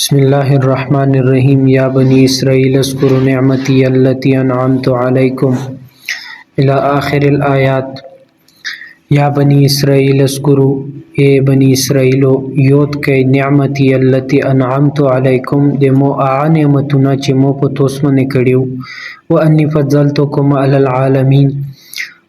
بسم الله الرحمن الرحيم يا بني إسرائيل اذكروا نعمتي التي أنعمت عليكم إلى آخر الآيات. یا بنی اسرائیل اذکروا، اے بنی اسرائیلو یود کئی نعمتی التي انعمت علیکم دمو نعمتنا چې مو په تاسو باندې کړیو، وانی فضلتکم علی العالمین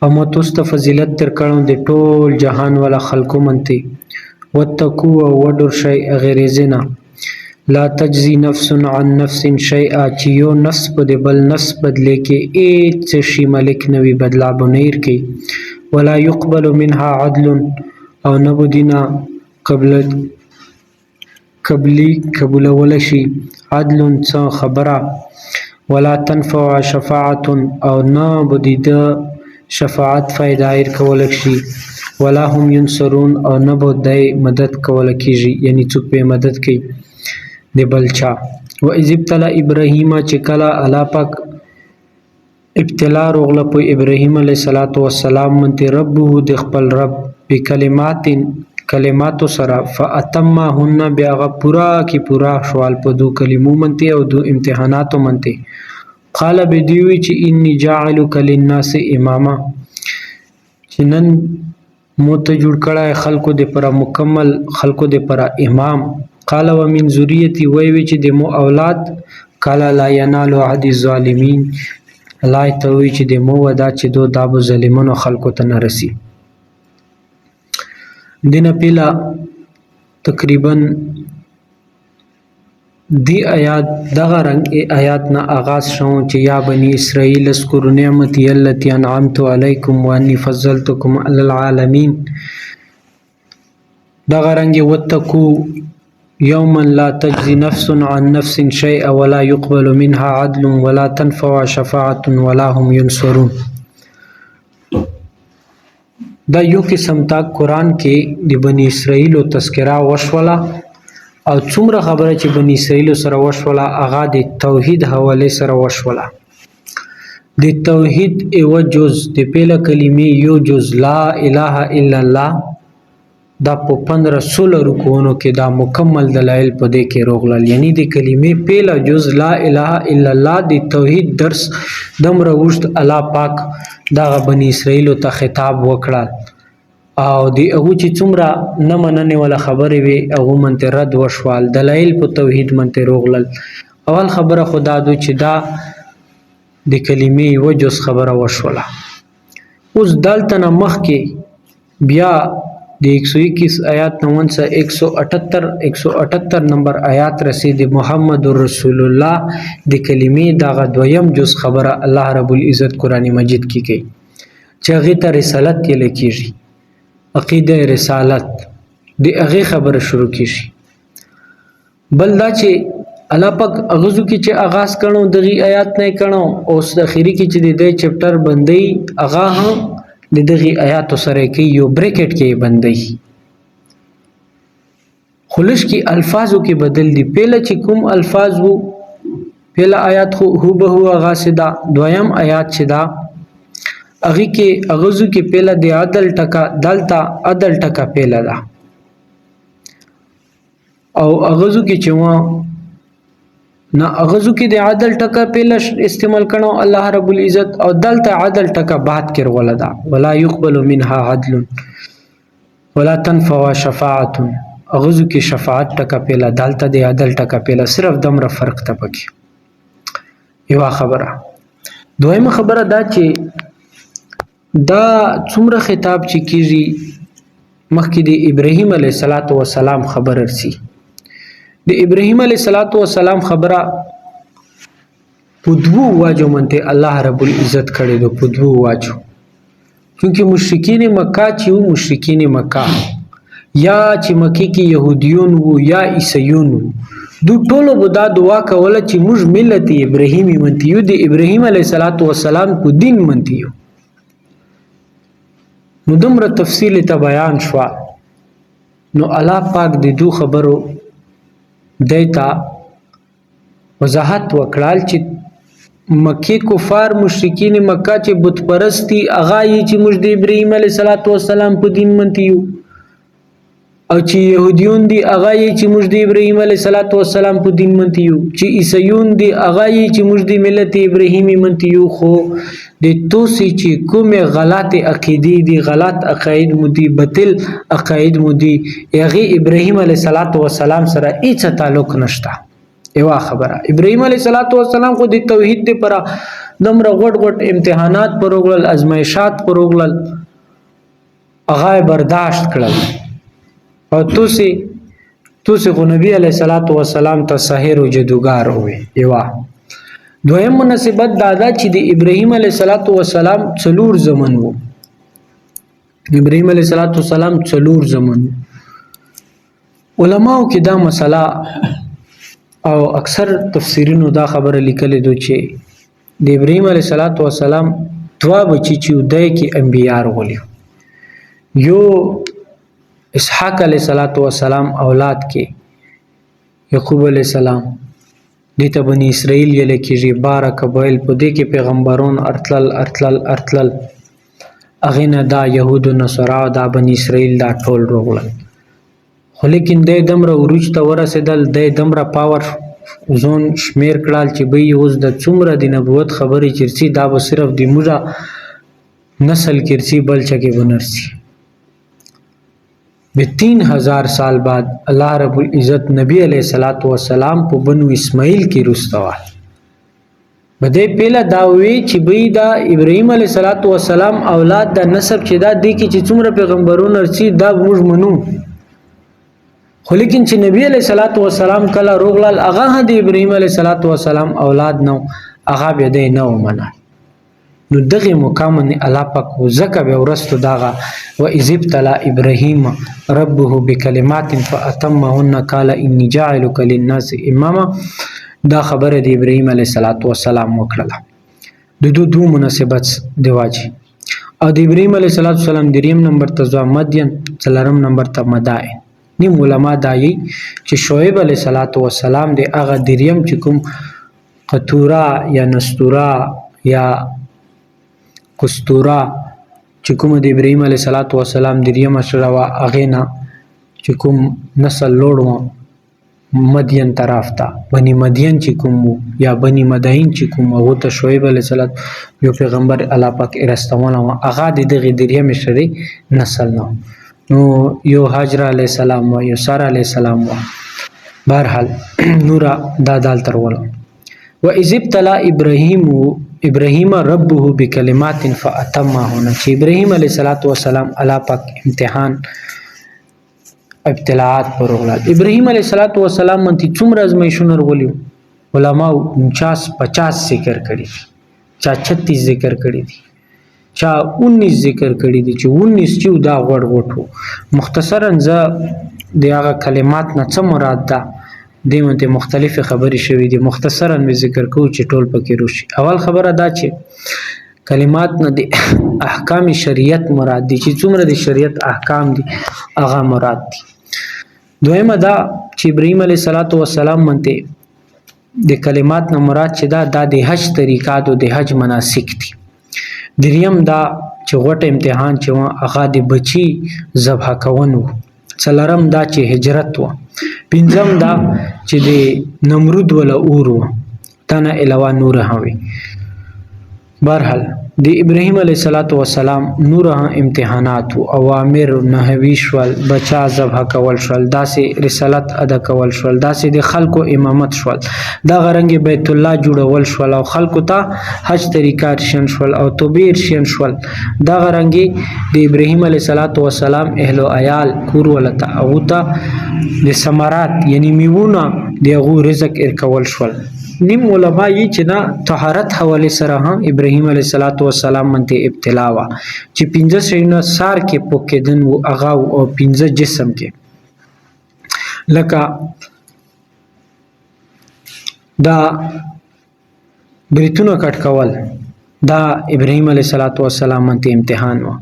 او مو تاسو ته فضیلت درکړو د ټول جهان والا خلقو منته. واتقوا او وډور شی غیرزنا لا تجزی نفس عن نفس شیئا، چې یو نفس په د بل نفس بدلی کې هیڅ شي ملک نوی بدلا بنیر کې، ولا يقبل منها عدل او نبو دینا قبول ولشي عدل څه خبره، ولا تنفع شفاعت او نبو دید شفاعت فایده کول شي، ولا هم ينصرون او نبو دای مدد کول کیږي، یعنی څوک په مدد کوي د بلچا. و اذ ابتلى ابراهیم، چې کله الله پاک ابتلا روغله په ابراهیم علیه السلام منته ربه د خپل رب کلماتو سره فاتمهن بیا پورا کی پورا شوال په دو کلمو منته او دو امتحاناتو منته. قال بدیوی چې انی جاعلک للناس اماما، چې نن مو ته جوړ کړه خلکو د پر مکمل خلکو د پر امام. قال ومن ذریتی، وی چې د مو اولاد. قال لا ینال عهد الظالمین، الله ته وی چې د مو ودا چې دو دابو ظالمانو خلکو ته نه رسی. دینه پیلا تقریبا دی آیات دغه رنگ آیات نه آغاز شو چې یا بنی اسرائیل اذکروا نعمتي التي انعمت علیکم وانی فضلتکم علی العالمین. دغه رنگ واتقوا یوما لا تجزی نفس عن نفس شیئا ولا يقبل منها عدل ولا تنفع شفاعت ولا هم ينصرون. دا یو قسم تا قرآن کې د بنی اسرائیل تذکرہ وشولا، او څومره خبره چې بنی اسرائیل سره وشولا هغه د توحید حواله سره وشولا. د توحید یو جز د پیله کلمې یو جز لا اله الا الله، دا په 15 رکوونو کې دا مکمل دلایل په دې کې روغلل، یعنی د کلمې پیله جز لا اله الا الله د توحید درس دمره وشت الله پاک دا بنی اسرائیل ته خطاب وکړل، او دی هغه چې څومره نه مننه ولا خبرې وي هغه منته رد وشوال، دلایل په توحید منته روغلل. اول خبره خدا دو چې دا د کلمې وجوس خبره وشوله. اوس دلته نه مخ کې بیا د 121 آیات 178 نمبر آیات رسید محمد رسول الله د کلمې دغه دویم جز خبره الله رب العزت قرآن مجید کې کوي چې هغه ته رسالت یې لیکيږي، عقیده رسالت د هغه خبره شروع کیږي. بل دا چې الله پاک اغزو کې چې آغاز کړو دغه آیات نه کړو، اوس د اخیری کې چې د دې چپټر بندي هغه هم د دغه آیات سره کې یو بریکټ کې بندي خلش کې الفاظو کې بدل دي. پهله چې کوم الفاظ وو پهله آیات هو به هو غاسدا، دویم آیات چې دا هغه کې اغزو کې پهله د عدل ټکا دلتا عدل ټکا پهله دا، او اغزو کې چې و نه اغزو کې د عدل ټکا پهله استعمال کړو الله رب العزت، او دلته عدل ټکا بعد کې ولدا ولا يقبل منها عدل ولا تنفع شفاعت. اغزو کې شفاعت ټکا پهله دلته د عدل ټکا پهله، صرف دمره فرق ته پکې یو خبره. دویمه خبره دا چې دا څومره خطاب چې کیږي مخکې د ابراهیم علیه السلام خبر ارسي. د ابراهیم علیه السلام خبره په دوو واجو منته الله رب العزت کړي دو، په دوو واجو. چونکه مشرکین مکه چې وو، مشرکین مکه یا چې مکه کې يهوديون وو یا عیسایون وو، دو ټولو بدا دعا کوله چې موږ ملت ابراهیمی منتیو، د ابراهیم علیه السلام کو دین منتیو. نو دمره تفصیل ته بیان شو، نو الله پاک د دو خبرو دیتا وضاحت وکړال چې مکه کفار مشرکین مکه چې بت پرستی اغا یې چې موږ د ابراهیم علیه السلام په دین منتیو، او چې يهوديون دي هغه یې چې موږ د ابراهيم عليه السلام په دین منتیو چې عیسایون دي هغه یې چې موږ د ملت ابراهیمی منتیو خو د توسي چې کومه غلط عقیدې دي غلط عقاید مو دي باطل عقاید مو دي هغه ابراهيم عليه السلام سره هیڅ تعلق نشته یو خبره ابراهيم عليه السلام خو د توحید لپاره دمر غټ امتحانات پروغلل ازمایشات پروغلل هغه برداشت کړل او توسی خو نبی علیہ السلام ته ساحر او جادوګر وي یو دویم مناسبت دادا چې د ابراهیم علیہ السلام څلور زمن وو ابراهیم علیہ السلام څلور زمن علماو کې دا مسله او اکثر تفسیرونو دا خبره لیکل دي چې د ابراهیم علیہ السلام دوا بچی چې دای کې انبیاء ورغلي یو اسحاق علیہ السلام اولاد کې یعقوب علیہ السلام دته بنی اسرائیل یل کې بار قبایل په دې کې پیغمبرون ارتلل اغه نه دا يهود او نصارا دا بنی اسرائیل دا ټول روغل خو لیکن د دمر اوروج ته ورسېدل د دمر پاور زون شمیر کړل چې به اوس د څومره د نبوت خبرې چرسي دا به صرف د موږ نسل کې بل چکه بنرسي به 3000 سال بعد الله رب العزت نبی علیہ السلام په بنو اسماعیل کې رستوال بده پیله داوی چې بی دا ابراهیم علیہ السلام اولاد دا نسب چې دا دی کې چې څومره پیغمبرون ارسي دا موږ منو خو لیکن چې نبی علیہ السلام کله روغلال هغه د ابراهیم علیہ السلام اولاد نو هغه به دی نو منه نو دغه مقام نه الله پاک زکه به ورستو داغه و اذبتلا ابراهيم ربه بكلمات فاتمهن قال اني جاعلك للناس اماما دا خبره د ابراهيم عليه السلام وکړه د دوه مناسبت دیواجی او د ابراهيم عليه السلام دریم نمبر ته مدین څلورم نمبر ته مدائن نیم علما دایي چې شعیب عليه السلام د هغه دریم چې کوم قطورا یا نستورا یا کستورا چې کوم د ابراهيم عليه السلام دریم اشرا وا اغینا چې کوم نسل لوړو مدین طرف ته بني مدین چې کوم یا بني مدین چې کوم هغه ته شعیب عليه السلام یو پیغمبر الله پاک ارستمونه هغه د دغه دریم اشری نسل نو یو هاجر عليه السلام او یو ساره عليه السلام بهرحال نورا دادال ترول و اذبتلا ابراهيم ربه بكلمات فاتمهن چې ابراهيم عليه السلام الله پاک امتحان ابتلاعات پرغلال ابراهيم عليه السلام منتی څومره ازمایښونه ورغلي علماء 50 ذکر کړي چا 36 ذکر کړي دي چا 19 ذکر کړي دي چې 19 چې دا غوړ مختصرا ز د هغه کلمات نه څه مراد ده دیمته مختلف خبرې شوې دي مختصرا می ذکر کو چې ټول پکې روشي اول خبره دا چې کلمات نه دي احکام شریعت مراد دي چې څومره د شریعت احکام دي هغه مراد دي دویمه دا چې ابراهيم عليه السلام منته د کلمات نه مراد چې دا د حج طریقات او د حج مناسک دي دریم دا چې غټ امتحان چې هغه د بچي ذبح کونو څلورم دا چې هجرت و پنځم دا چې د نمرود ولا اورو تنه علاوه نور هوي بهرحال د ابراهيم عليه السلام نور امتحانات او اوامر نهوي شول بچا ذبح کول شول داسې رسالت ادا کول شول داسې د خلکو امامت شول دا غرنګ بیت الله جوړول شول او خلکو ته حج طریقات شین شول او توبیر شین شول دا غرنګ د ابراهيم عليه السلام اهل او عیال کور ولته او ته د ثمرات یعنی میوونه دغه رزق ارکول شول نیم علماء یې چې دا طهارت حواله سره ابراهيم عليه السلام منته ابتلا وا چې 15 شینه سار کې پوکېدن او اغا او 15 جسم کې لکه دا بریتونه کټ کول دا ابراهيم عليه السلام منته امتحان و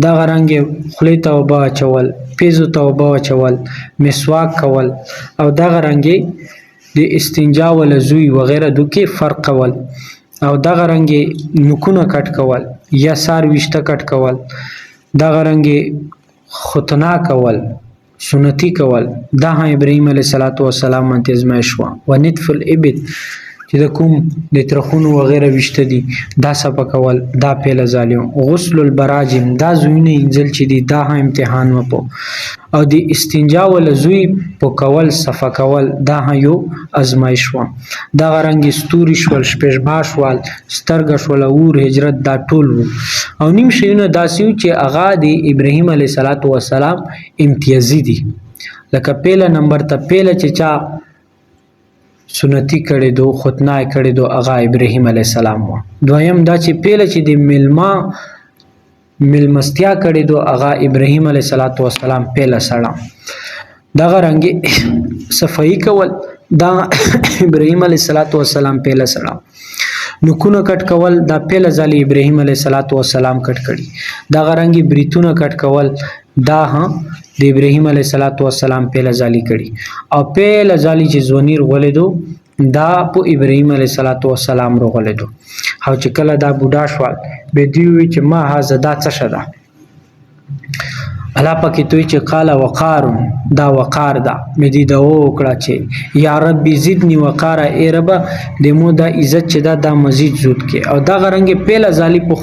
دا غرانګ خلی توبه چول پیزو توبه چول مسواک کول او دا غرانګ د استنجا ول زوی وغیرہ دوکي فرق کول او دا غرانګ نکونه کټ کول یا سار وشته کټ کول دا غرانګ ختنا کول سنتي کول دا هم ابراهیم علیه السلام باندې ازمایش وه. ونطف الابط چې د کوم د ترخونو وغیره ویشته دي دا صفا کول دا پیله ظالم. غسل البراجم دا زوینه انځل چې دي دا هم امتحان وپو. او د استنجا ول زوی په کول صفا کول دا هم یو ازمایش وه. دا غرنګ ستوري شول شپږ شول سترګه شول اور هجرت دا ټول وو. او نیم شیونه داسې چې هغه د ابراهیم علیه السلام امتیازي دي. لکه پیله نمبر ته پیله چې چا سنتي کړي دو ختنه کړي دو هغه ابراهیم علیه السلام و. دویم دا چې پیله چې د ملمستیا کړي دو هغه ابراهیم علیه السلام پیله سره. دغه رنګ صفائی کول دا ابراهیم علیه السلام پیله سره. نکونه کټ کول دا پیله ځالي ابراهیم علیه السلام کټ کړي. دغه رنګ بریتونه کټ کول دا د ابراهیم علیه السلام پیله ځالي کړي. او پیله ځالي چې زونیر غولیدو دا په ابراهیم علیه السلام غولیدو. او چې کله دا بوډا شوال به دی وی چې ما هاذا دا څه شده الله پاکې توی چې قال وقار دا وقار دا مې دی دا وکړه چې یا رب زدنی وقار ای رب د مو دا عزت چې دا مزید زود کې. او دا غرنګ پیله ځالي په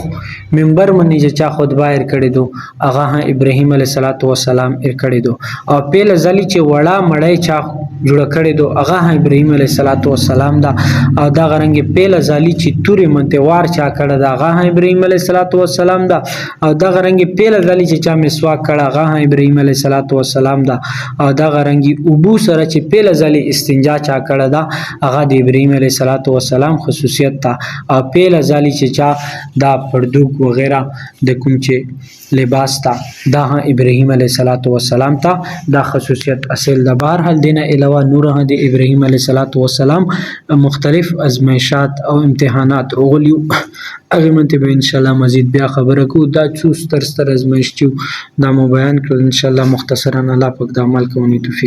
منبر باندې چې چا خطبه ایر کړی دو هغه ابراهیم علیه السلام ایر کړی دو. او پیله ځالي چې وړا مړی چا جوړ کړی دو هغه ابراهیم علیه السلام دا. او دا غرنګ پیله ځالي چې توري منتوار چا کړه دا هغه ابراهیم علیه السلام دا. او دا غرنګ پیله ځالي چې چا مسواک کړه هغه ابراهیم علیه السلام دا. او دا غرنګي ابو سره چې پیله ځالي استنجا چا کړه دا هغه د ابراهیم علیه السلام خصوصیت تا. او پیله ځالي چې چا دا پردوک وغیرہ د کوم چې لباس تا دا ابراهیم علیه السلام تا دا خصوصیت اصل د بهر حال دینه علاوه نور د ابراهیم علیه السلام مختلف ازمایشات او امتحانات وغلیو هغه منته به ان شاء الله مزید بیا خبره کو. دا څو ستر ازمایش چې دا مو بیان کړل ان شاء الله مختصرا الله پاک د عمل کوونی توفیق